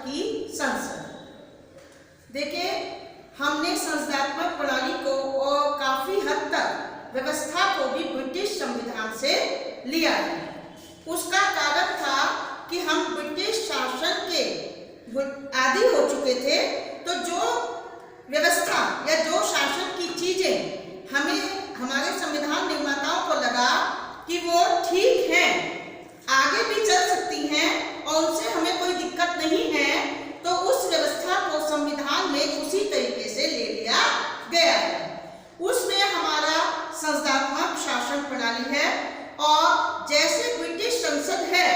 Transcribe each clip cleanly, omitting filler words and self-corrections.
की संसद। देखिए, हमने संसदात्मक प्रणाली को और काफी हद तक व्यवस्था को भी ब्रिटिश संविधान से लिया है। उसका कारण था कि हम ब्रिटिश शासन के आदी हो चुके थे, तो जो व्यवस्था या जो शासन की चीजें हमें हमारे संविधान निर्माताओं को लगा कि वो ठीक हैं, आगे भी चल सकती हैं और उनसे हमें कोई दिक्कत नहीं है, तो उस व्यवस्था को संविधान में उसी तरीके से ले लिया गया है। उसमें हमारा संसदात्मक शासन प्रणाली है और जैसे ब्रिटिश संसद है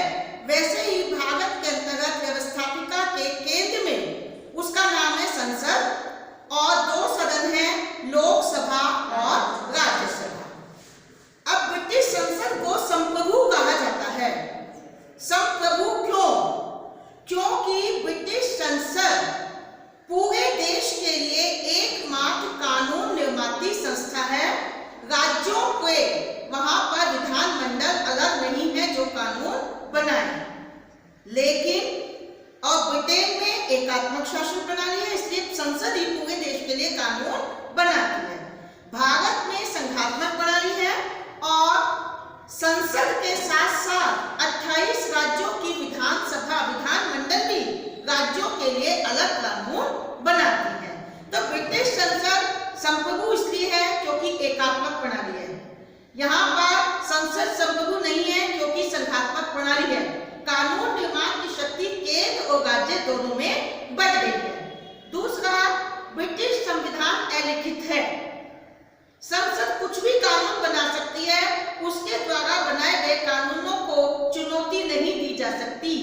वैसे ही भारत के अंतर्गत व्यवस्थापिका के केंद्र में उसका नाम है संसद और 2 सदन हैं, लोकसभा और राज्यसभा। अब ब्रिटिश संसद को संप्रभु कहा जाता है। संप्रभु क्यों? क्योंकि ब्रिटिश संसद पूरे देश के लिए एकमात्र कानून निर्माती संस्था है। राज्यों के वहां पर विधानमंडल अलग नहीं है जो कानून बनाए, लेकिन और ब्रिटेन में एकात्मक शासन प्रणाली है, इसलिए संसद ही पूरे देश के लिए कानून बनाती है। भारत में संघात्मक प्रणाली है और संसद के साथ साथ 28 राज्यों की विधानसभा विधानमंडल भी राज्यों के लिए अलग कानून बनाती है। तो ब्रिटिश संसद संप्रभु इसलिए है क्योंकि एकात्मक प्रणाली है। यहाँ पर संसद संप्रभु नहीं है क्योंकि संघात्मक प्रणाली है। कानून निर्माण की शक्ति केंद्र और राज्य दोनों में बढ़ गई है। दूसरा, ब्रिटिश संविधान अलिखित है। संसद कुछ भी कानून बना सकती है, उसके द्वारा बनाए गए कानूनों को चुनौती नहीं दी जा सकती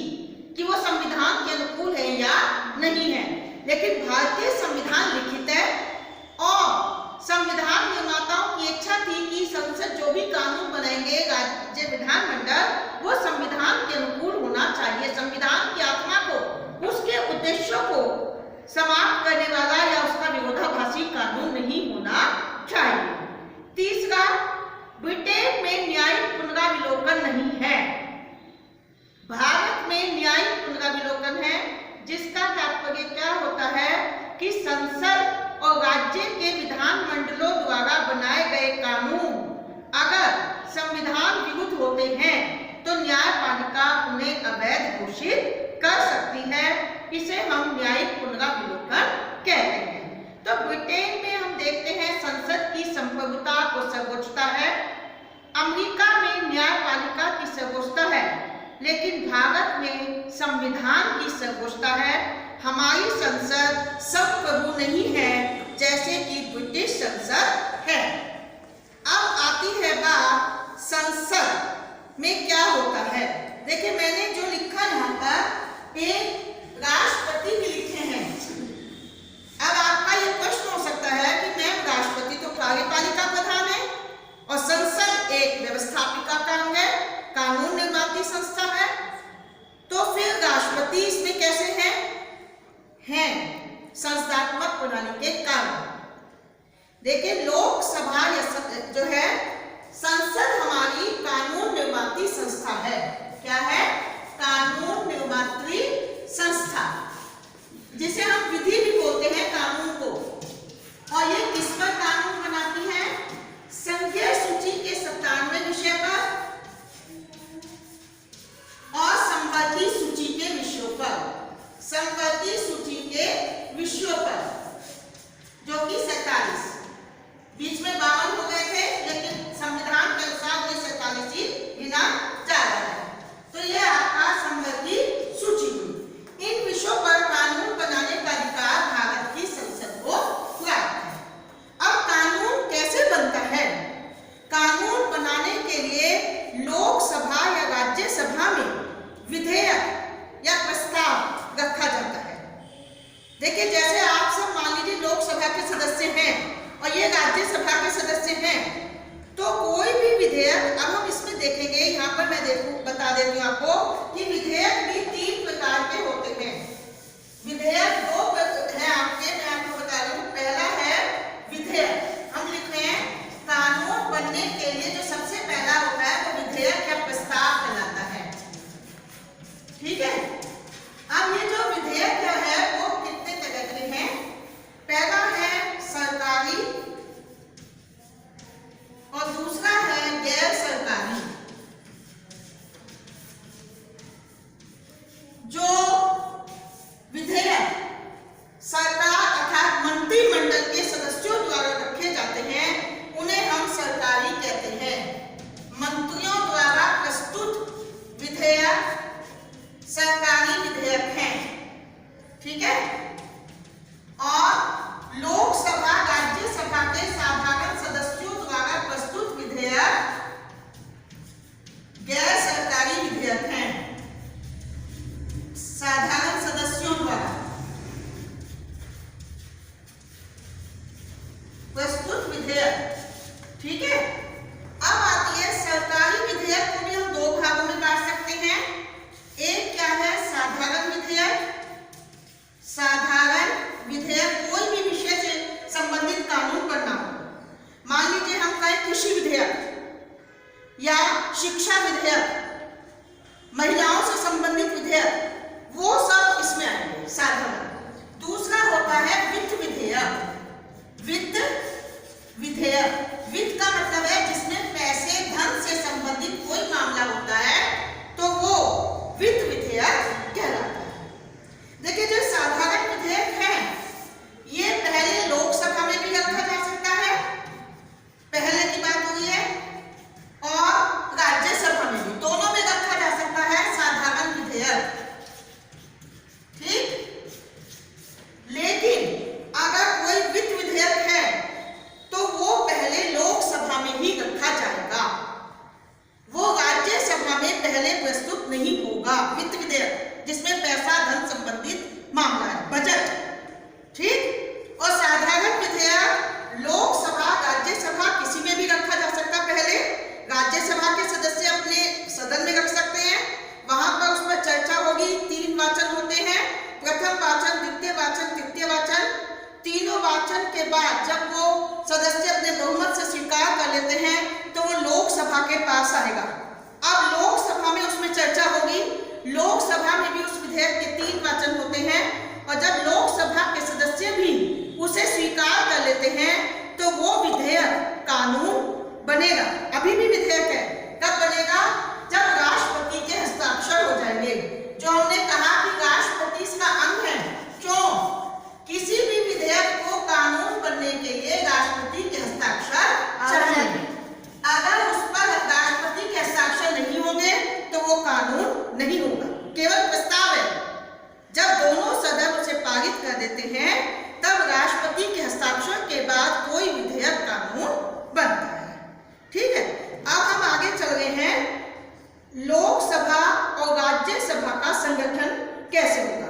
कि वो संविधान के अनुकूल है या नहीं है। लेकिन भारतीय संविधान लिखित है और संविधान निर्माताओं की इच्छा थी कि संसद जो भी कानून बनाएंगे राज्य विधानमंडल वो संविधान के अनुकूल होना चाहिए। संविधान की आत्मा को, उसके उद्देश्यों को समाप्त करने वाला या उसका विरोधाभासी कानून नहीं होना चाहिए। तीसरा, ब्रिटेन में न्यायिक पुनराविलोकन नहीं है। भारत में न्यायिक पुनराविलोकन है, जिसका तात्पर्य क्या होता है कि संसद और राज्य के विधानमंडलों द्वारा बनाए गए कानून अगर संविधान विरुद्ध होते हैं तो न्यायपालिका उन्हें अवैध घोषित कर सकती है। इसे हम न्यायिक पुनराविलोकन कहते हैं। तो ब्रिटेन में हम देखते हैं संसद की संप्रभुता और सर्वोच्चता है। अमेरिका में न्यायपालिका की सर्वोच्चता है, लेकिन भारत में संविधान की सर्वोच्चता है। हमारी संसद संप्रभु नहीं है जैसे कि ब्रिटिश संसद है। अब आती है बात संसद में क्या होता है। देखिए, मैंने जो लिखा यहाँ पर एक राष्ट्रपति भी लिखे हैं। अब आपका ये प्रश्न हो सकता है कि मैम राष्ट्रपति तो कार्यपालिका प्रधान है और संसद एक व्यवस्थापिका का अंग है, कानून निर्माती संस्था है, तो फिर राष्ट्रपति इसमें कैसे हैं संसदात्मक प्रणाली के कारण। देखिए, लोकसभा जो है संसद हमारी कानून निर्माती संस्था है। क्या है? कानून निर्मात्री संस्था, जिसे हम विधि भी बोलते हैं कानून को। और ये किस पर कानून बनाती है? संघीय सूची के 97 विषय पर और संवर्ती सूची के विषयों पर। संवर्ती सूची के विषयों पर जो कि 47, बीच में 52 हो गए थे, लेकिन संविधान के अनुसार ये 47 ही गिना जा रहा है। तो ये आपका संवर्ती सूची हुई। इन विषयों पर कानून बनाने का अधिकार भारत की संसद को प्राप्त है। अब कानून कैसे बनता है? कानून बनाने के लिए लोकसभा या राज्यसभा में विधेयक या प्रस्ताव रखा जाता है। देखिए, जैसे आप सब मान लीजिए लोकसभा के सदस्य हैं और ये राज्यसभा के सदस्य हैं, तो कोई भी विधेयक, अब हम इसमें देखेंगे, यहाँ पर मैं बता देती हूँ आपको कि विधेयक भी 3 प्रकार के होते हैं। विधेयक 2 है आपके, मैं आपको बता रही हूँ। पहला है विधेयक, हम लिख रहे हैं कानून बनने के लिए जो सबसे पहला होता है वो विधेयक या प्रस्ताव कहलाता है। ठीक है। अब ये जो विधेयक ठीक है। और लोकसभा राज्यसभा के साधारण सदस्यों द्वारा प्रस्तुत विधेयक गैर सरकारी विधेयक हैं। साधारण सदस्यों द्वारा प्रस्तुत विधेयक, ठीक है। अब आती है सरकारी विधेयक को भी हम दो भागों में बांट सकते हैं। एक क्या है, साधारण विधेयक। साधारण विधेयक कोई भी विषय से संबंधित कानून बनना हो, मान लीजिए हम कहें कृषि विधेयक या शिक्षा विधेयक, महिलाओं से संबंधित विधेयक, वो सब इसमें आएंगे, साधारण। दूसरा होता है वित्त विधेयक। वित्त विधेयक, वित्त का मतलब है जिसमें पैसे धन से संबंधित कोई मामला होता है तो वो वित्त विधेयक कहलाता है। देखिए जो साधारण विधेयक है ये पहले लोकसभा में भी रखा जा सकता है, पहले की बात हुई है, और राज्यसभा में भी, दोनों में रखा जा सकता है साधारण विधेयक, ठीक। लेकिन अगर कोई वित्त विधेयक है तो वो पहले लोकसभा में ही रखा जाएगा, वो राज्यसभा में पहले प्रस्तुत नहीं होगा। वित्त विधेयक जिसमें पैसा धन संबंधित मामला है, बजट, ठीक। और साधारण विधेयक लोकसभा राज्यसभा किसी में भी रखा जा सकता। पहले राज्यसभा के सदस्य अपने सदन में रख सकते हैं, वहां पर उस पर चर्चा होगी, 3 वाचन होते हैं, प्रथम वाचन, द्वितीय वाचन, तृतीय वाचन। तीनों वाचन के बाद जब वो सदस्य अपने बहुमत से स्वीकार कर लेते हैं तो वो लोकसभा के पास आएगा। अब लोकसभा में उसमें चर्चा होगी, लोकसभा में भी उस विधेयक के 3 वाचन होते हैं, और जब लोकसभा के सदस्य भी उसे स्वीकार कर लेते हैं तो वो विधेयक कानून बनेगा। अभी भी विधेयक है, कब बनेगा, जब राष्ट्रपति के हस्ताक्षर हो जाएंगे। जो हमने कहा कि राष्ट्रपति इसका अंग है, क्यों, किसी भी विधेयक को कानून बनने के लिए राष्ट्रपति के हस्ताक्षर चाहिए। अगर उस पर राष्ट्रपति के हस्ताक्षर नहीं होंगे तो वो कानून नहीं होगा, केवल प्रस्ताव है। जब दोनों सदन उसे पारित कर देते हैं तब राष्ट्रपति के हस्ताक्षर के बाद कोई विधेयक कानून बनता है, ठीक है। अब हम आगे चल रहे हैं, लोकसभा और राज्यसभा का संगठन कैसे होगा।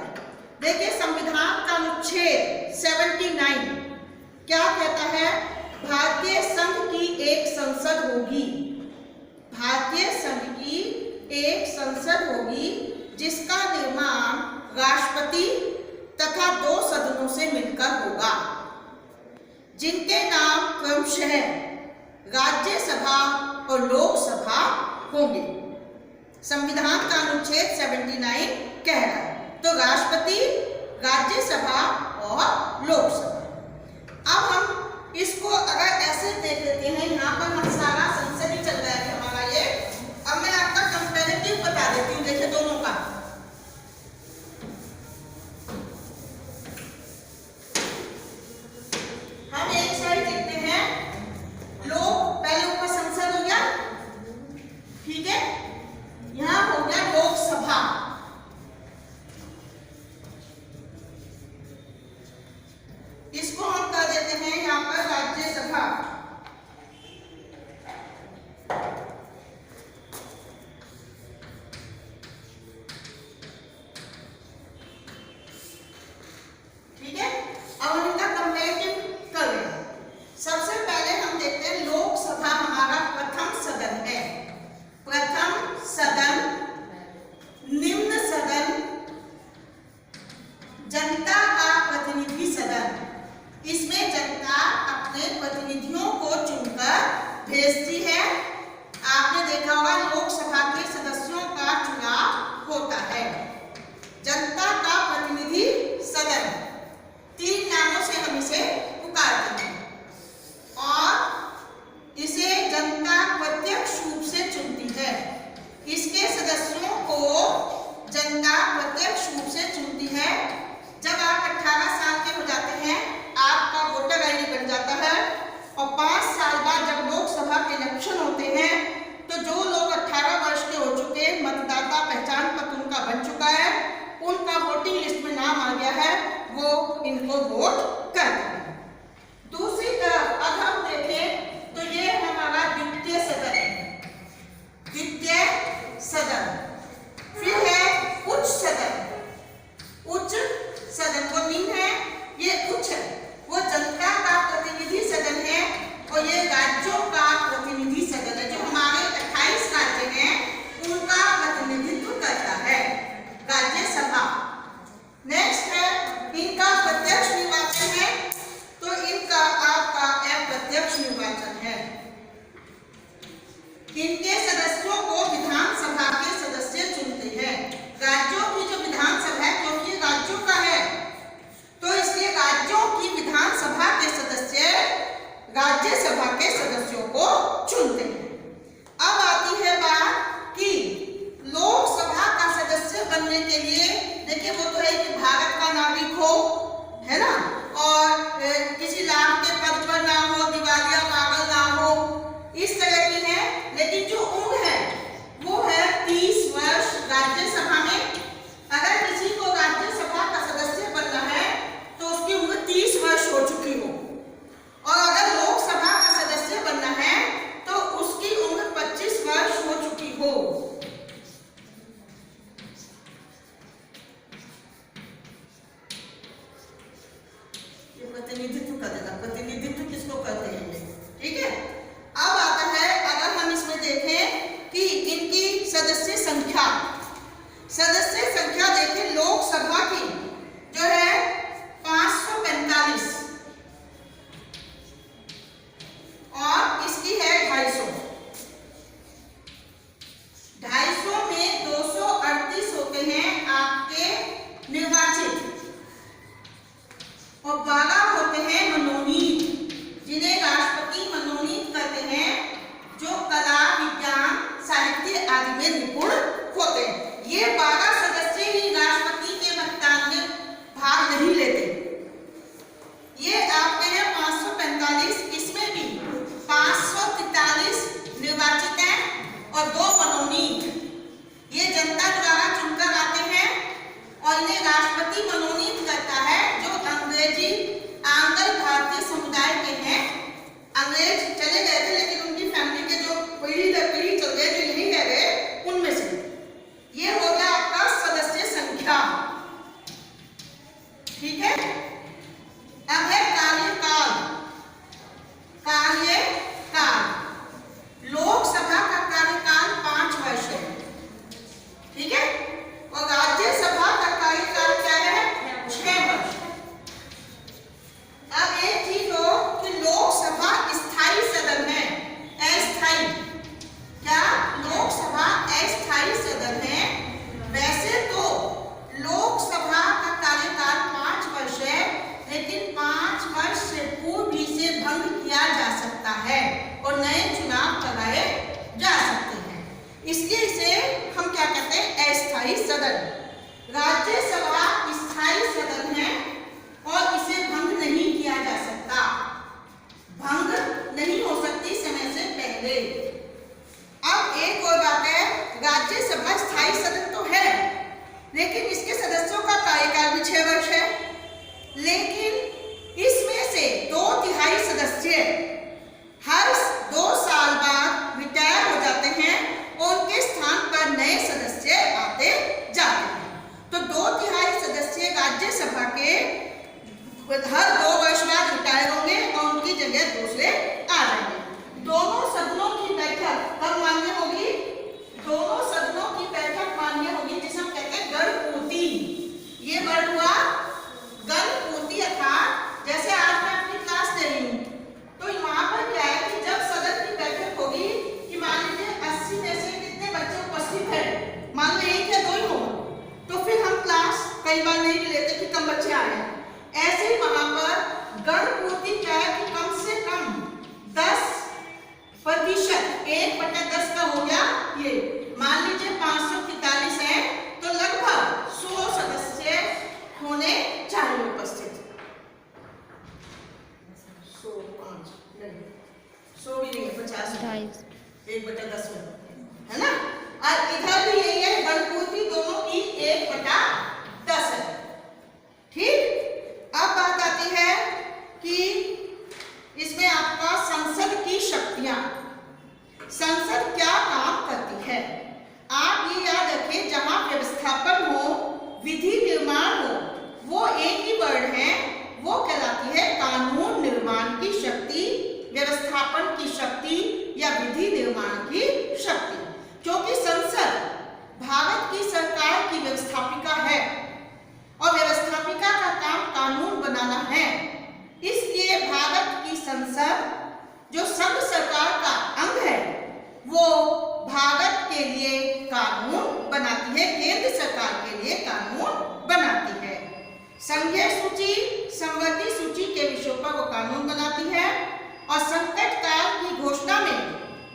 देखिए संविधान का अनुच्छेद 79 क्या कहता है, भारतीय संघ की एक संसद होगी। भारतीय संघ की एक संसद होगी जिसका निर्माण राष्ट्रपति तथा 2 सदनों से मिलकर होगा, जिनके नाम क्रमशः राज्यसभा और लोकसभा होंगे। संविधान का अनुच्छेद 79 कह रहा है, तो राष्ट्रपति, राज्यसभा और लोकसभा। अब हम इसको अगर ऐसे देख लेते हैं, यहाँ पर हम सारा संसद ही चल रहा है हमारा ये। अब मैं आपका कंपैरेटिव बता देती हूँ, देखिए दोनों का। हम एक साइड देखते हैं, पहले ऊपर संसद हो गया, ठीक है, यहाँ हो गया लोकसभा, इसको हम कर देते हैं यहाँ पर राज्यसभा। ठीक है, अब हम इनका कंपैरेटिव कर रहे हैं। सबसे पहले हम देखते हैं लोकसभा हमारा प्रथम सदन है। प्रथम सदन, निम्न सदन, जनता का प्रतिनिधि सदन। इसमें जनता अपने प्रतिनिधियों को चुनकर भेजती है। आपने देखा होगा लोकसभा के सदस्यों का चुनाव होता है। जनता का प्रतिनिधि सदन, 3 नामों से हम इसे पुकारते हैं, और इसे जनता प्रत्यक्ष रूप से चुनती है। इसके सदस्यों को जनता प्रत्यक्ष रूप से चुनती है। जब आप 18 साल के हो जाते हैं, आपका वोटर आईडी बन जाता है, और 5 साल बाद जब लोकसभा के इलेक्शन होते हैं तो जो लोग 18 इनको वोट करते हैं। दूसरी तरफ अब हम देखें तो ये हमारा द्वितीय सदन है, द्वितीय सदन। फिर है उच्च सदन, उच्च सदन वो निम्न है, ये उच्च है, वो जनता का प्रतिनिधि सदन है और ये राज्यों का प्रतिनिधि सदन है, जो हमारे 28 राज्य हैं उनका प्रतिनिधित्व करता है राज्यसभा। नेक्स्ट है इनका प्रत्यक्ष निर्वाचन है, तो इनका आपका अप्रत्यक्ष निर्वाचन है। इनके सदस्यों को विधानसभा के सदस्य चुनते हैं। राज्यों की जो विधानसभा है, क्योंकि राज्यों का है तो इसलिए राज्यों की विधानसभा के सदस्य राज्यसभा के सदस्यों को चुनते हैं। अब आती है बात कि लोकसभा का सदस्य बनने के लिए, देखिए वो तो है कि भारत का नागरिक हो, है ना, और किसी लाभ के पद पर ना हो, दिवालिया पागल ना हो, इस तरह की है। लेकिन जो उम्र है वो है 30 वर्ष राज्यसभा में। अगर किसी को राज्यसभा का सदस्य बनना है तो उसकी उम्र 30 वर्ष हो चुकी हो, और अगर लोकसभा का सदस्य बनना है तो उसकी उम्र 25 वर्ष हो चुकी हो। प्रतिनिधित्व कर देगा, प्रतिनिधित्व किसको करते हैं, ठीक है। अब आता है, अगर हम इसमें देखें कि इनकी सदस्य संख्या देखें लोकसभा की जो है 545 और इसकी है 250 में 238 होते हैं आपके निर्वाचित और 12 होते हैं मनोनीत, जिन्हें राष्ट्रपति मनोनीत करते हैं, जो कला, विज्ञान, साहित्य आदि में निपुण होते हैं। ये 12 सदस्य ही राष्ट्रपति के मतदान में भाग नहीं लेते। ये आपके हैं 545, इसमें भी 543 निर्वाचित हैं और 2 मनोनीत। ये जनता द्वारा चुनकर आते हैं और इन्हें राष्ट्रपति मनोनीत करता है, जो अंग्रेजी आंग्ल भारतीय समुदाय के हैं। अंग्रेज चले गए थे लेकिन उनकी फैमिली के जो पीढ़ी दर पीढ़ी चल गए, जो यहीं रह गए, उनमें से ये हो गया आपका सदस्य संख्या, ठीक है। अब है कार्यकाल। लोकसभा का कार्यकाल 5 वर्ष है, ठीक है, और राज्यसभा का कार्यकाल क्या है, 6 वर्ष। अब एक चीज हो कि लोकसभा स्थायी सदन है, अस्थायी। क्या लोकसभा अस्थायी सदन है? वैसे तो लोकसभा का कार्यकाल 5 वर्ष है, लेकिन 5 वर्ष से पूर्व इसे भंग किया जा सकता है और नए चुनाव कराए जा सकते हैं। इसलिए इसे हम क्या कहते हैं, अस्थायी सदन। राज्यसभा स्थायी सदन है और इसे भंग नहीं किया जा सकता, भंग नहीं हो सकती समय से पहले। अब एक और बात है, राज्यसभा स्थायी सदन तो है, लेकिन इसके सदस्यों का कार्यकाल भी 6 वर्ष है। लेकिन इसमें से 2/3 सदस्य हर 2 साल बाद रिटायर हो जाते हैं और उनके स्थान पर नए सदस्य आते जाते हैं। तो 2/3 सदस्य राज्यसभा के हर 2 वर्ष बाद रिटायर होंगे और उनकी जगह दूसरे आ जाएंगे। दोनों सदनों की बैठक कब मान्य होगी? दोनों सदनों की बैठक मान्य होगी, जिसे हम कहते हैं गणपूर्ति। ये वर्ड हुआ गणपूर्ति, अर्थात जैसे आज मैं अपनी क्लास ले रही हूँ तो वहां पर क्या है कि जब सदन की बैठक होगी कि मान लीजिए 80 में से कितने बच्चे उपस्थित हैं, मान लो 1 या 2 ही हो, तो फिर हम क्लास कई बार नहीं लेते कि कम बच्चे आ रहे हैं। ऐसे ही वहां पर गणपूर्ति क्या है कि कम से कम 10%, 1/10 का हो गया। ये मान लीजिए 543 है तो लगभग 100 सदस्य होने चाहिए उपस्थित। 100 भी नहीं है, 50, 1/10 में, है ना। और इधर भी यही है, गणपूर्ति दोनों की 1/10 है, ठीक। बनाना है। इसलिए भारत की संसद जो संघ सरकार का अंग है वो भारत के लिए कानून बनाती है, केंद्र सरकार के लिए कानून बनाती है। संघीय सूची, संवर्ती सूची के विषयों पर वो कानून बनाती है और संकट काल की घोषणा में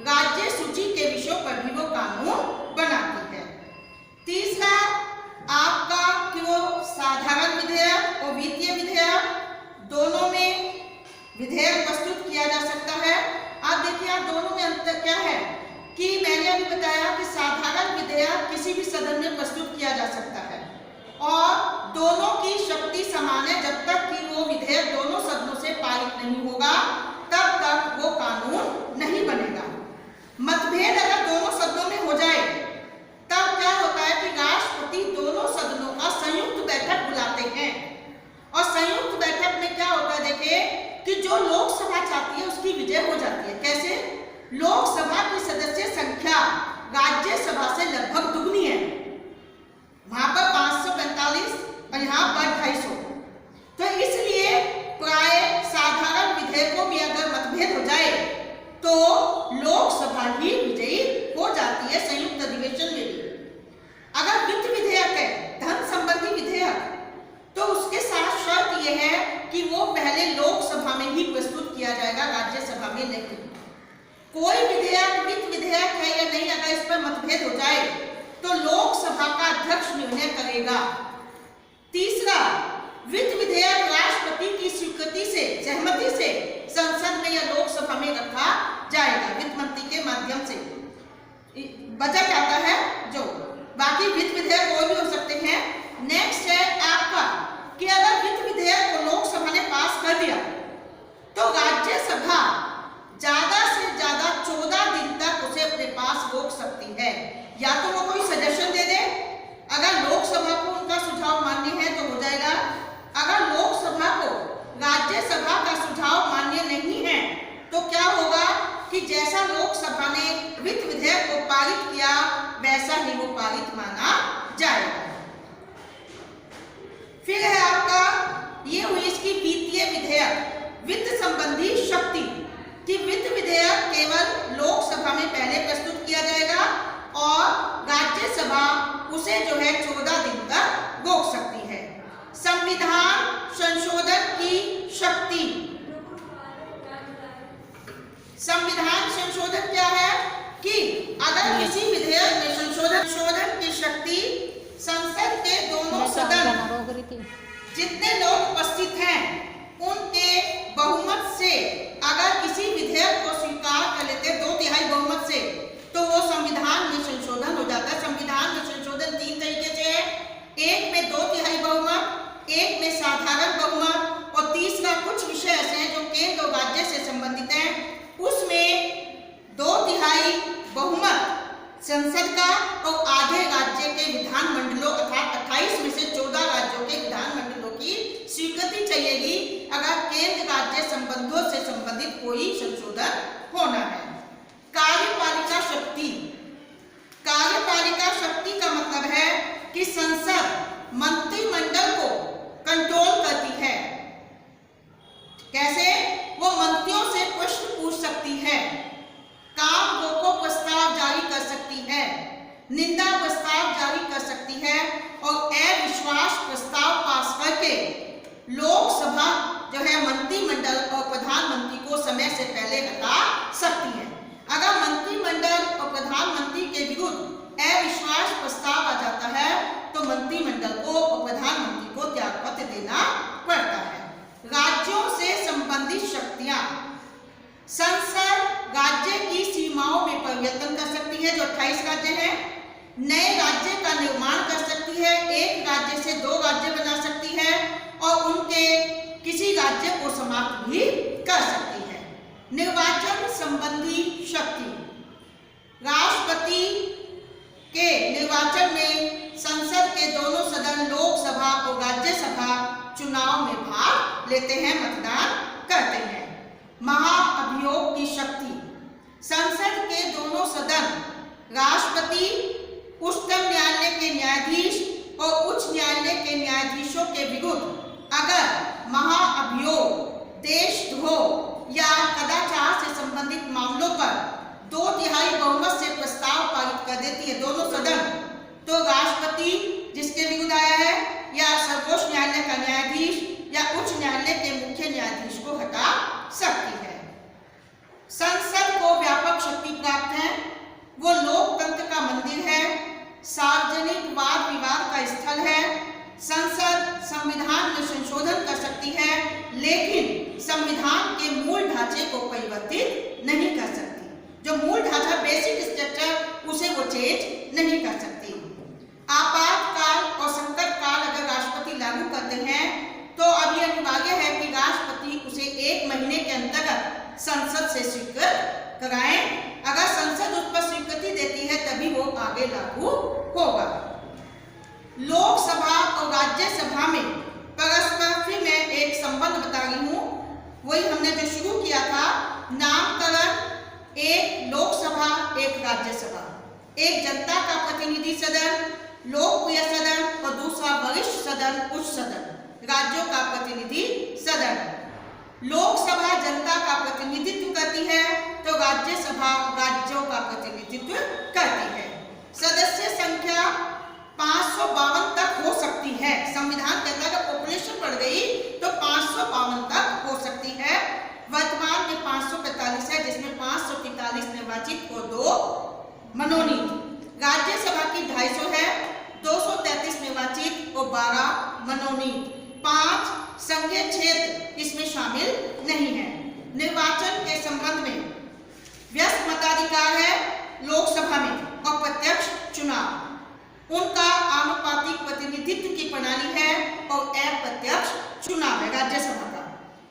राज्य सूची के विषयों पर भी वो कानून बनाती है। तीसरा आपका कि वो साधारण विधेयक और वित्तीय विधेयक दोनों में विधेयक प्रस्तुत किया जा सकता है। आप देखिए, आप दोनों में अंतर क्या है कि मैंने अभी बताया कि साधारण विधेयक किसी भी सदन में प्रस्तुत किया जा सकता है और दोनों की शक्ति समान है। जब तक कि वो विधेयक दोनों सदनों से पारित नहीं होगा तब तक वो कानून नहीं बनेगा। मतभेद अगर दोनों सदनों में हो जाए तब क्या होता है कि राष्ट्रपति दोनों सदनों का संयुक्त बैठक बुलाते हैं और संयुक्त बैठक में क्या होता है, देखिए कि जो लोकसभा चाहती है उसकी विजय हो जाती है। कैसे? लोकसभा की सदस्य संख्या राज्यसभा से लगभग दुगनी है। वहां पर 545 और यहाँ पर 250। तो इसलिए प्राय साधारण विधेयकों में अगर मतभेद हो जाए तो लोकसभा ही विजयी हो जाती है संयुक्त अधिवेशन में भी। अगर वित्त विधेयक है, धन संबंधी विधेयक, तो उसके साथ शर्त यह है कि वो पहले लोकसभा में ही प्रस्तुत किया जाएगा, राज्यसभा में नहीं। कोई विधेयक वित्त विधेयक है या नहीं, अगर इस पर मतभेद हो जाए तो लोकसभा का अध्यक्ष निर्णय करेगा। तीसरा, वित्त विधेयक राष्ट्रपति की स्वीकृति से, सहमति से संसद में या लोकसभा में रखा जाएगा वित्त मंत्री के माध्यम से। बजट आता है जो, बाकी वित्त विधेयक और भी हो सकते हैं। नेक्स्ट है आपका कि अगर वित्त विधेयक को लोकसभा ने पास कर दिया तो राज्यसभा ज्यादा से ज्यादा 14 दिन तक उसे अपने पास रोक सकती है। या तो वो कोई सजेशन दे दे, अगर लोकसभा को उनका सुझाव मान्य है तो हो जाएगा। अगर लोकसभा को राज्यसभा का सुझाव मान्य नहीं है तो क्या होगा कि जैसा लोकसभा ने वित्त विधेयक को पारित किया वैसा ही वो पारित माना जाएगा। फिर है आपका, ये हुई इसकी वित्तीय विधेयक, वित्त संबंधी शक्ति कि वित्त विधेयक केवल लोकसभा में पहले प्रस्तुत किया जाएगा और राज्यसभा उसे जो है 14 दिन तक रोक सकती है। संविधान संशोधन की शक्ति, संविधान संशोधन क्या है कि अगर किसी विधेयक में संशोधन की शक्ति संसद के दोनों सदन जितने लोग उपस्थित हैं उनके बहुमत से अगर किसी विधेयक को स्वीकार कर लेते हैं 2/3 बहुमत से, तो वो संविधान में संशोधन हो जाता है। संविधान में संशोधन 3 तरीके से है, एक में 2/3 बहुमत, एक में साधारण बहुमत और तीसरा कुछ विषय ऐसे हैं जो केंद्र और राज्य से संबंधित हैं, उसमें 2/3 बहुमत संसद का और आधे राज्य के विधानमंडलों अर्थात 28 में से 14 राज्यों के विधानमंडलों की स्वीकृति चाहिएगी अगर केंद्र राज्य संबंधों से संबंधित कोई संशोधन होना है। कार्यपालिका शक्ति, कार्यपालिका शक्ति का मतलब है कि संसद मंत्रिमंडल को कंट्रोल करती है। कैसे? वो मंत्रियों से प्रश्न पूछ सकती है, काम रोको प्रस्ताव जारी कर सकती है, निंदा प्रस्ताव जारी कर सकती है और अविश्वास प्रस्ताव पास करके लोकसभा जो है मंत्रिमंडल और प्रधानमंत्री को समय से पहले हटा सकती है। अगर मंत्रिमंडल और प्रधानमंत्री के विरुद्ध अविश्वास प्रस्ताव आ जाता है तो मंत्रिमंडल को और प्रधानमंत्री को त्यागपत्र देना पड़ता है। राज्यों से संबंधित शक्तियां, संसद राज्य की सीमाओं में परिवर्तन कर सकती है, जो 28 राज्य हैं, नए राज्य का निर्माण कर सकती है, एक राज्य से 2 राज्य बना सकती है और उनके किसी राज्य को समाप्त भी कर सकती है। निर्वाचन संबंधी शक्ति, राष्ट्रपति के निर्वाचन में संसद के दोनों सदन लोकसभा और राज्यसभा चुनाव में भाग लेते हैं, मतदान करते हैं। महाअभियोग की शक्ति, संसद के दोनों सदन राष्ट्रपति, उच्चतम न्यायालय के न्यायाधीश और उच्च न्यायालय के न्यायाधीशों के विरुद्ध अगर महा देशद्रोह या कदाचार से संबंधित मामलों पर 2/3 बहुमत से प्रस्ताव पारित कर देती है दोनों सदन, तो राष्ट्रपति जिसके विरुद्ध आया है या सर्वोच्च न्यायालय का न्यायाधीश या उच्च न्यायालय के मुख्य न्यायाधीश को हटा सकती है। संसद को व्यापक शक्ति प्राप्त है, वो लोकतंत्र का मंदिर है, सार्वजनिक वाद विवाद का स्थल है। संसद संविधान में संशोधन कर सकती है, लेकिन संविधान के मूल ढांचे को परिवर्तित नहीं कर सकती। जो मूल ढांचा बेसिक स्ट्रक्चर उसे वो चेंज नहीं कर सकती। आपातकाल और संकट काल अगर राष्ट्रपति लागू करते हैं तो अब यह अनिवार्य है कि राष्ट्रपति उसे 1 महीने के अंतर्गत संसद से स्वीकृत कराएं। अगर संसद उस पर स्वीकृति देती है तभी वो आगे लागू होगा। लोकसभा और राज्यसभा में परस्पर मैं एक संबंध बता रही हूँ, वही हमने जो शुरू किया था, नामकरण, एक लोकसभा एक राज्यसभा, एक जनता का प्रतिनिधि सदन लोकप्रिय सदन और दूसरा वरिष्ठ सदन उच्च सदन राज्यों का प्रतिनिधि सदन। लोकसभा जनता का प्रतिनिधित्व करती है तो राज्यसभा राज्यों का प्रतिनिधित्व करती है। सदस्य संख्या 552 तक हो सकती है। संविधान कहता है अगर पॉपुलेशन बढ़ गई तो 552 तक हो सकती है। वर्तमान में 545 है, जिसमें 543 निर्वाचित और 2 मनोनीत। राज्यसभा की 250 है, 233 निर्वाचित और 12 मनोनीत। 5 संघीय क्षेत्र इसमें शामिल नहीं है। निर्वाचन के संबंध में व्यस्त मताधिकार है लोकसभा में और प्रत्यक्ष चुनाव। उनका आनुपातिक प्रतिनिधित्व की प्रणाली है और अप्रत्यक्ष चुनाव है राज्यसभा का।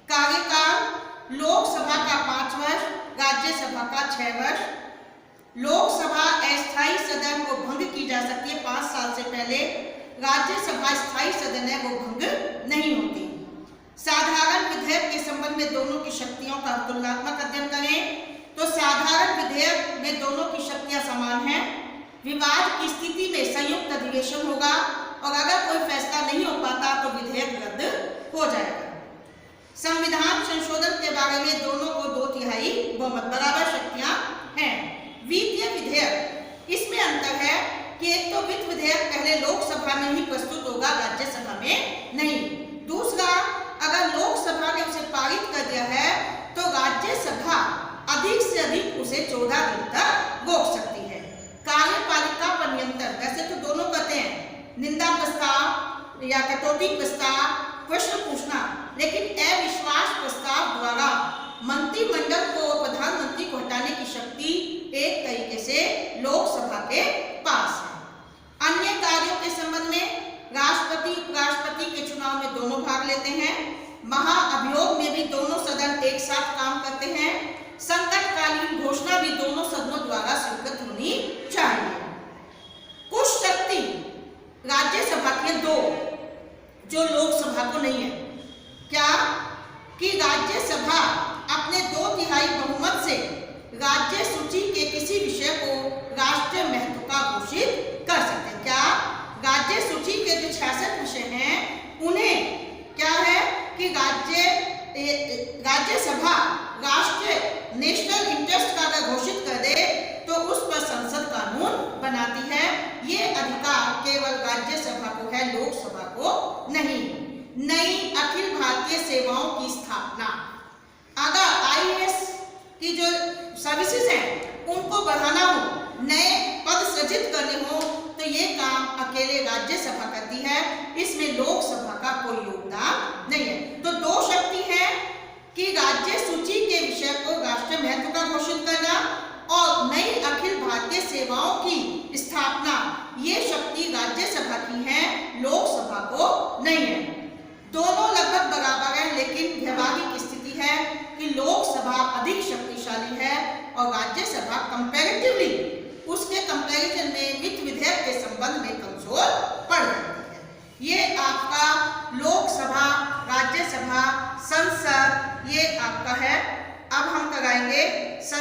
कार्यकाल लोकसभा का 5 वर्ष, राज्यसभा का 6 वर्ष। लोकसभा अस्थायी सदन को भंग की जा सकती है 5 साल से पहले। राज्यसभा स्थायी सदन है, वो भंग नहीं होती। साधारण विधेयक के संबंध में दोनों की शक्तियों का तुलनात्मक अध्ययन करें तो साधारण विधेयक में दोनों की शक्तियां समान हैं। विवाद की स्थिति में संयुक्त अधिवेशन होगा और अगर कोई फैसला नहीं हो पाता तो विधेयक रद्द हो जाएगा। संविधान संशोधन के बारे में दोनों को 2/3 बहुमत बराबर शक्तियां हैं। वित्तीय विधेयक, इसमें अंतर है कि एक तो वित्त विधेयक पहले लोकसभा में ही प्रस्तुत होगा, राज्यसभा में नहीं। दूसरा, अगर लोकसभा ने उसे पारित कर दिया है तो राज्यसभा अधिक से अधिक उसे 14 दिन तक रोक सकती है। कार्यपालिका पर नियंत्रण, वैसे तो दोनों कहते हैं निंदा प्रस्ताव या कटौती प्रस्ताव, प्रश्न पूछना, लेकिन अविश्वास प्रस्ताव द्वारा मंत्रिमंडल को प्रधानमंत्री को हटाने की शक्ति एक तरीके से लोकसभा के पास है। अन्य कार्यों के संबंध में राष्ट्रपति उपराष्ट्रपति के चुनाव में दोनों भाग लेते हैं। महाअभियोग में भी दोनों सदन एक साथ काम करते हैं। संकटकालीन घोषणा भी दोनों सदनों द्वारा स्वीकृत होनी चाहिए। कुछ शक्ति राज्यसभा के 2 जो लोकसभा को नहीं है। क्या कि राज्यसभा अपने 2/3 बहुमत से राज्य सूची के किसी विषय को राष्ट्रीय महत्व का घोषित कर सकते हैं। क्या राज्य सूची के जो 66 विषय हैं उन्हें क्या है कि राज्यसभा राष्ट्रीय नेशनल इंटरेस्ट का अगर घोषित कर दे तो उस पर संसद कानून बनाती है। ये अधिकार केवल राज्यसभा को है, लोकसभा को नहीं। नई अखिल भारतीय सेवाओं की स्थापना, अगर आईएएस की जो सर्विसेज हैं उनको बढ़ाना हो, नए पद सृजित करने हो तो ये काम अकेले राज्यसभा करती है, इसमें लोकसभा का कोई योगदान नहीं है। तो 2 शक्ति है कि राज्य सूची के विषय को राष्ट्रीय महत्व का घोषित करना और नई अखिल भारतीय सेवाओं की स्थापना, ये शक्ति राज्यसभा की है, लोकसभा को नहीं है। दोनों लगभग बराबर है, लेकिन व्यवहारिक स्थिति है कि लोकसभा अधिक शक्तिशाली है और राज्यसभा कंपैरेटिवली उसके कंपैरिजन में वित्त विधेयक के संबंध में कमजोर पड़ जाती है। ये आपका लोकसभा, राज्यसभा, संसद, ये आपका है। अब हम कराएंगे